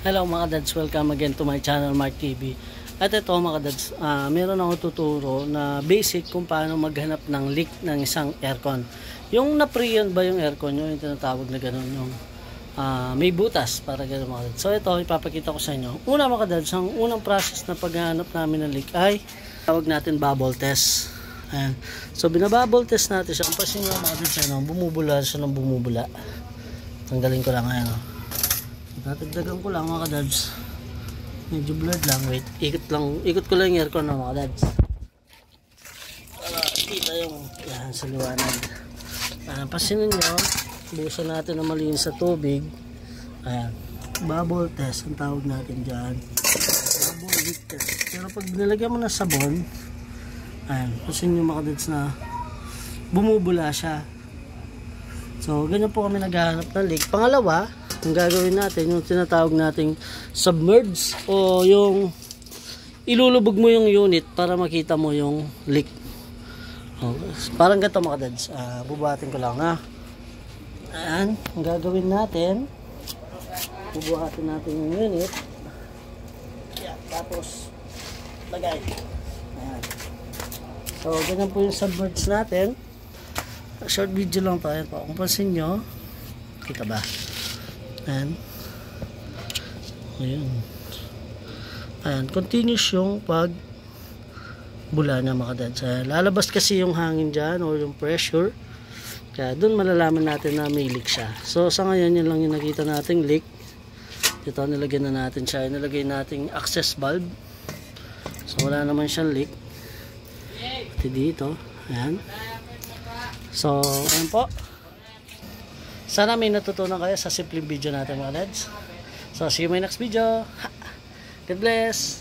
Hello mga dads, welcome again to my channel Mark TV. At ito mga dads, meron ako tuturo na basic kung paano maghanap ng leak ng isang aircon. Yung na-preon ba yung aircon nyo, yung tinatawag na gano'n, yung may butas para gano'n mga dads. So ito, ipapakita ko sa inyo. Una mga dads, ang unang process na paghanap namin ng leak ay tawag natin bubble test. Ayan. So binabubble test natin siya. Kung pasin nyo mga dads, bumubula siya ng bumubula. Tanggalin ko lang ayan. Tatagdagan ko lang mga kadads. Medyo blurred lang. Wait, ikot ko lang yung aircon ng mga kadads para kita yung yan sa liwanag. Pasinin nyo, busan natin na malinis sa tubig. Ayan, bubble test ang tawag natin dyan. Bubble leak test. Pero pag binilagyan mo na sabon, ayan, pasinin nyo mga kadads na bumubula siya. So ganyan po kami naghahanap ng leak. Pangalawa, ang gagawin natin, yung tinatawag nating submerge o yung ilulubog mo yung unit para makita mo yung leak. Parang ganito mga dads. Bubuhatin ko lang ha. Ayan, ang gagawin natin, bubuhatin natin yung unit. Ayan, tapos lagay. Ayan. So ganyan po yung submerge natin. Short video lang tayo po. Kung pansin nyo, kita ba? Ayan. Ayan, continuous yung pag bula niya mga dads. Lalabas kasi yung hangin dyan o yung pressure, kaya dun malalaman natin na may leak siya. So sa ngayon yun lang yung nakita nating leak. Dito nilagyan na natin siya, nilagay nating access valve. So wala naman siyang leak. Pati dito. Ayan. So ayan po. Sana may natutunan kayo sa simpleng video natin mga dads. So see you in my next video. God bless.